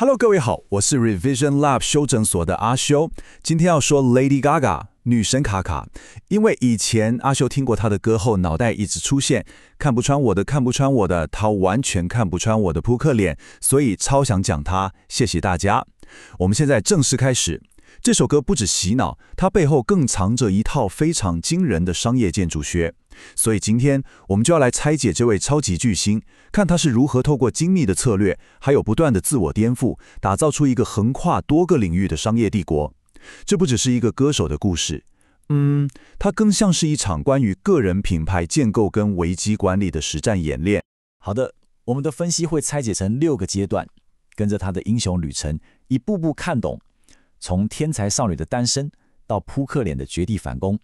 Hello， 各位好，我是 Revision Lab 修整所的阿修。今天要說 Lady Gaga 女神卡卡，因為以前阿修聽過她的歌後，腦袋一直出現看不穿我的，看不穿我的，她完全看不穿我的撲克臉，所以超想講她。謝謝大家。我們現在正式開始。這首歌不止洗腦，它背後更藏着一套非常驚人的商業建築學。所以今天我們就要來拆解這位超級巨星，看他是如何透過精密的策略，還有不斷的自我顛覆，打造出一個橫跨多個領域的商業帝國。這不只是一個歌手的故事，它更像是一場關於個人品牌建構跟危機管理的實戰演練。好的，我們的分析會拆解成6個階段，跟着他的英雄旅程，一步步看懂，從天才少女的誕生到撲克臉的絕地反攻，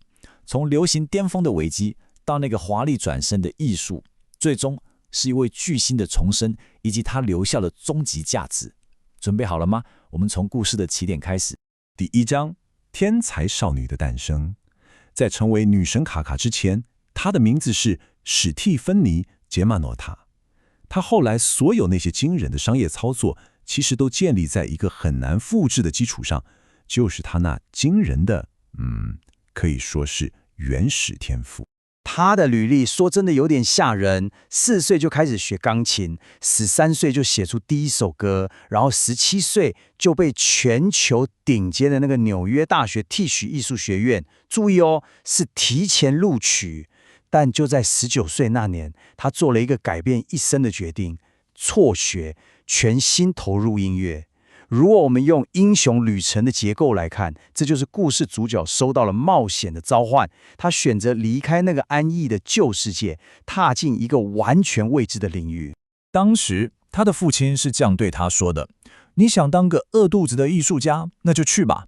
從流行巔峰的危機到那個華麗轉身的藝術，最終是一位巨星的重生，以及他留下的終極價值。準備好了嗎？我們從故事的起點開始。第1章：天才少女的誕生。在成為女神卡卡之前，她的名字是史蒂芬妮·傑瑪諾塔。她後來所有那些驚人的商業操作，其實都建立在一個很難複製的基礎上，就是她那驚人的，可以說是原始天賦。他的履歷說真的有點嚇人，4歲就開始學鋼琴，13歲就寫出第一首歌，然後17歲就被全球頂尖的那個紐約大學 Tisch 藝術學院，注意哦，是提前錄取。但就在19歲那年，他做了一個改變一生的決定，輟學，全心投入音樂。如果我們用英雄旅程的結構來看，這就是故事主角收到了冒險的召喚，他選擇離開那個安逸的舊世界，踏進一個完全未知的領域。當時他的父親是這樣對他說的：你想當個餓肚子的藝術家，那就去吧。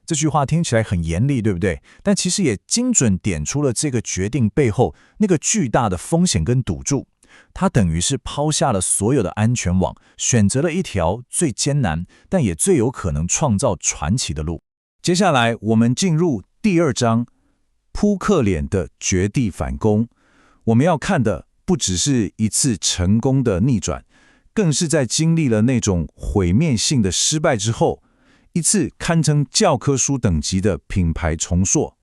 這句話聽起來很嚴厲，對不對？但其實也精準點出了這個決定背後那個巨大的風險跟賭注。他等於是拋下了所有的安全網，選擇了一條最艱難，但也最有可能創造傳奇的路。接下來，我們進入第2章：撲克臉的絕地反攻。我們要看的不只是一次成功的逆轉，更是在經歷了那種毀滅性的失敗之後，一次堪稱教科書等級的品牌重塑。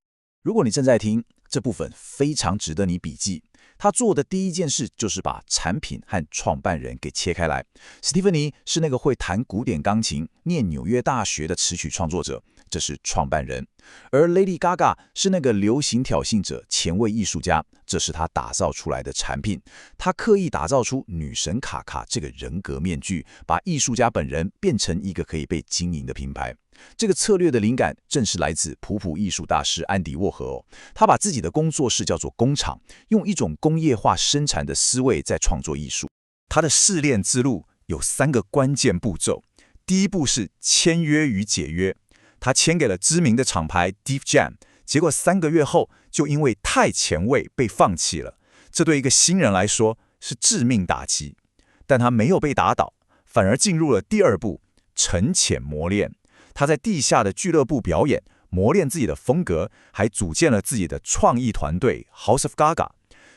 如果你正在聽，這部分非常值得你筆記。他做的第一件事就是把產品和創辦人給切開來。史蒂芬妮是那個會彈古典鋼琴、念紐約大學的詞曲創作者，這是創辦人；而 Lady Gaga 是那個流行挑釁者、前衛藝術家，這是他打造出來的產品。他刻意打造出女神卡卡這個人格面具，把藝術家本人變成一個可以被經營的品牌。這個策略的靈感正是來自普普藝術大師安迪沃荷哦。他把自己的工作室叫做工廠，用一種工業化生產的思維在創作藝術。他的試煉之路有3個關鍵步驟。第一步是簽約與解約。他簽給了知名的廠牌 Def Jam， 結果3個月後就因為太前衛被放棄了。這對一個新人來說是致命打擊。但他沒有被打倒，反而進入了第2步，沉潛磨練。他在地下的俱樂部表演，磨練自己的風格，還組建了自己的創意團隊 House of Gaga。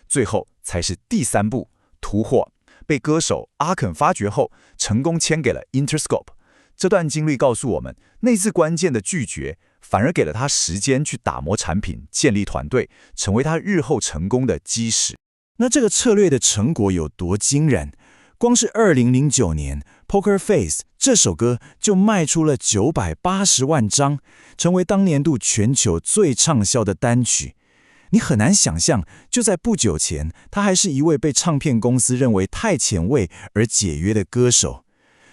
最後才是第3步，突破。被歌手阿肯發掘後，成功簽給了 Interscope。這段經歷告訴我們，那次關鍵的拒絕，反而給了他時間去打磨產品、建立團隊，成為他日後成功的基石。那這個策略的成果有多驚人？光是2009年，Poker Face 這首歌就賣出了980萬張，成為當年度全球最暢銷的單曲。你很難想象，就在不久前，他還是一位被唱片公司認為太前衛而解約的歌手。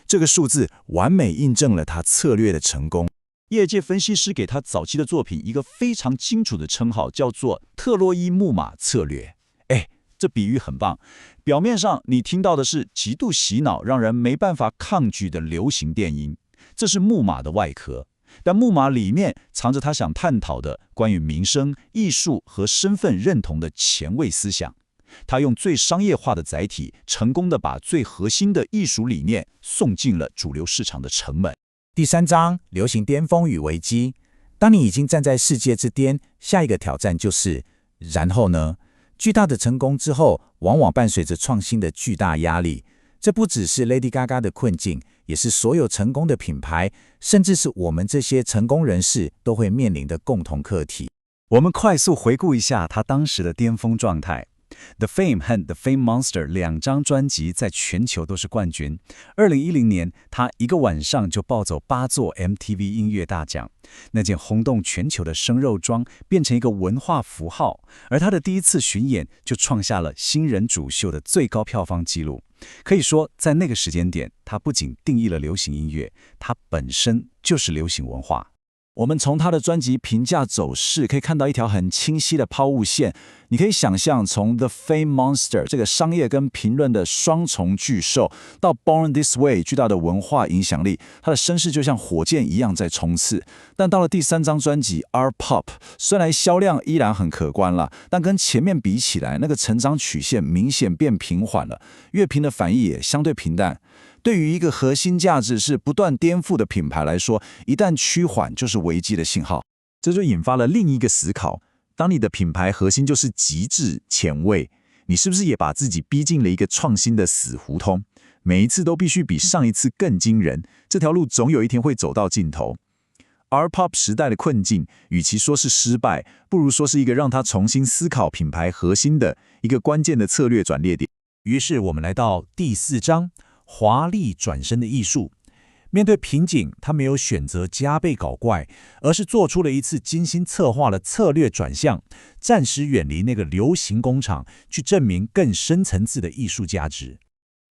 這個數字完美印證了他策略的成功。業界分析師給他早期的作品一個非常清楚的稱號，叫做特洛伊木馬策略。這比喻很棒。表面上你聽到的是極度洗腦、讓人沒辦法抗拒的流行電音，這是木馬的外殼。但木馬裡面藏着他想探討的關於民生、藝術和身份認同的前衛思想。他用最商業化的載體，成功地把最核心的藝術理念送進了主流市場的城門。第3章：流行巔峰與危機。當你已經站在世界之巔，下一個挑戰就是然後呢？巨大的成功之後，往往伴隨着創新的巨大壓力。這不只是 Lady Gaga 的困境，也是所有成功的品牌，甚至是我們這些成功人士都會面臨的共同課題。我們快速回顧一下他當時的巔峰狀態。The Fame 和 The Fame Monster 兩張專輯在全球都是冠軍。2010年，他一個晚上就抱走8座 MTV 音樂大獎。那件轟動全球的生肉裝變成一個文化符號，而他的第一次巡演就創下了新人主秀的最高票房紀錄。可以說，在那個時間點，他不僅定義了流行音樂，它本身就是流行文化。我們從他的專輯評價走勢可以看到一條很清晰的拋物線。你可以想象，從 The Fame Monster 這個商業跟評論的雙重巨獸，到 Born This Way 巨大的文化影響力，他的聲勢就像火箭一樣在衝刺。但到了第3張專輯 Art Pop， 雖然銷量依然很可觀了，但跟前面比起來，那個成長曲線明顯變平緩了，樂評的反應也相對平淡。對於一個核心價值是不斷顛覆的品牌來說，一旦趨緩就是危機的信號。這就引發了另一個思考：當你的品牌核心就是極致前衛，你是不是也把自己逼進了一個創新的死胡同？每一次都必須比上一次更驚人，這條路總有一天會走到盡頭。Art Pop 時代的困境，與其說是失敗，不如說是一個讓他重新思考品牌核心的一個關鍵的策略轉捩點。於是我們來到第4章。華麗轉身的藝術，面對瓶頸，他沒有選擇加倍搞怪，而是做出了一次精心策劃的策略轉向，暫時遠離那個流行工廠，去證明更深層次的藝術價值。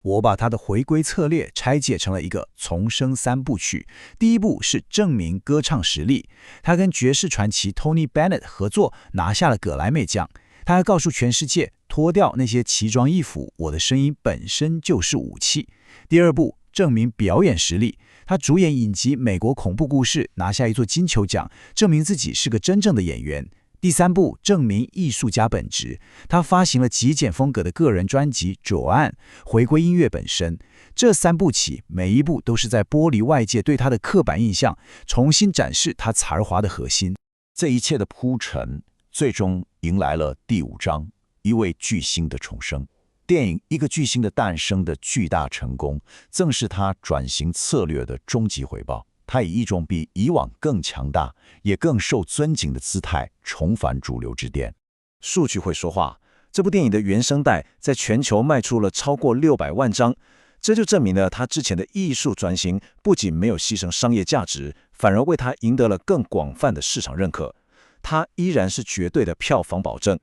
我把他的回歸策略拆解成了一個重生3部曲。第一步是證明歌唱實力，他跟爵士傳奇 Tony Bennett 合作，拿下了葛萊美獎。他還告訴全世界，脫掉那些奇裝異服，我的聲音本身就是武器。第二步，證明表演實力。他主演影集《美國恐怖故事》，拿下一座金球獎，證明自己是個真正的演員。第三步，證明藝術家本質。他發行了極簡風格的個人專輯《Joanne》，回歸音樂本身。這3部曲，每一步都是在剝離外界對他的刻板印象，重新展示他才華的核心。這一切的鋪陳，最終迎來了第5章，一位巨星的重生。電影《一個巨星的誕生》的巨大成功，正是他轉型策略的終極回報。他以一種比以往更強大，也更受尊敬的姿態重返主流之巔。數據會說話，這部電影的原聲帶在全球賣出了超過600萬張，這就證明了他之前的藝術轉型不僅沒有犧牲商業價值，反而為他贏得了更廣泛的市場認可。他依然是絕對的票房保證。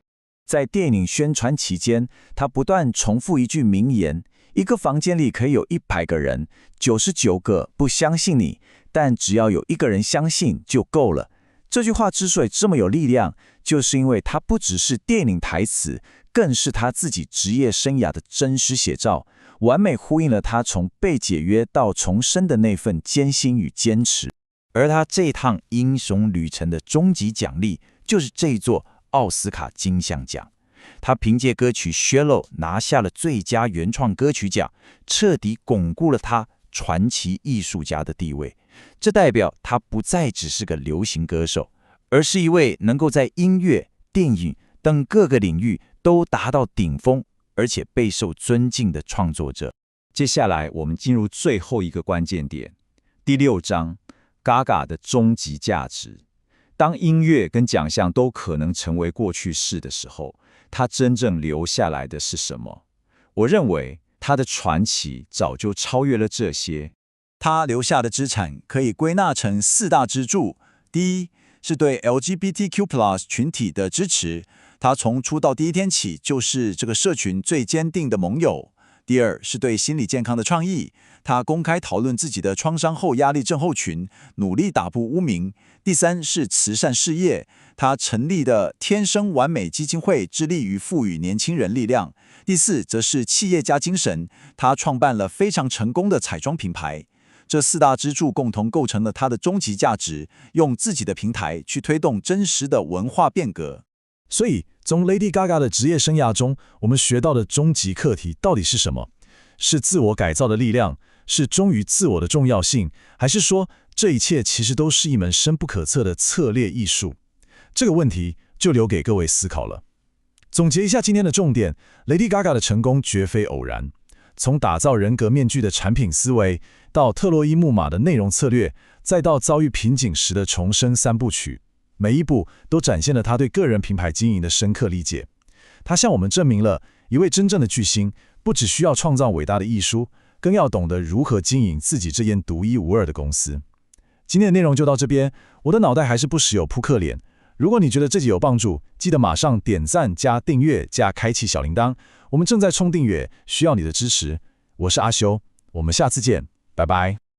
在電影宣傳期間，他不斷重複一句名言：一個房間裡可以有100個人，99個不相信你，但只要有1個人相信就夠了。這句話之所以這麼有力量，就是因為它不只是電影台詞，更是他自己職業生涯的真實寫照，完美呼應了他從被解約到重生的那份艱辛與堅持。而他這趟英雄旅程的終極獎勵，就是這座奧斯卡金像獎。他憑借歌曲《Shallow》拿下了最佳原創歌曲獎，徹底鞏固了他傳奇藝術家的地位。這代表他不再只是個流行歌手，而是一位能夠在音樂、電影等各個領域都達到頂峰，而且備受尊敬的創作者。接下來，我們進入最後一個關鍵點，第6章，Gaga 的終極價值。當音樂跟獎項都可能成為過去式的時候，他真正留下來的是什麼？我認為他的傳奇早就超越了這些。他留下的資產可以歸納成4大支柱。第一，是對 LGBTQ+ 群體的支持，他從出道第一天起就是這個社群最堅定的盟友。第二，是對心理健康的倡議，他公開討論自己的創傷後壓力症候群，努力打破污名。第三，是慈善事業，他成立的天生完美基金會致力於賦予年輕人力量。第四，則是企業家精神，他創辦了非常成功的彩妝品牌。這4大支柱共同構成了他的終極價值，用自己的平台去推動真實的文化變革。所以，從 Lady Gaga 的職業生涯中，我們學到的終極課題到底是什麼？是自我改造的力量，是忠於自我的重要性，還是說這一切其實都是一門深不可測的策略藝術？這個問題就留給各位思考了。總結一下今天的重點， Lady Gaga 的成功絕非偶然。從打造人格面具的產品思維，到特洛伊木馬的內容策略，再到遭遇瓶頸時的重生三部曲，每一步都展現了他對個人品牌經營的深刻理解。他向我們證明了，一位真正的巨星不只需要創造偉大的藝術，更要懂得如何經營自己這間獨一無二的公司。今天的內容就到這邊，我的腦袋還是不時有撲克臉。如果你覺得這集有幫助，記得馬上點讚加訂閱加開啟小鈴鐺。我們正在衝訂閱，需要你的支持。我是阿修，我們下次見，拜拜。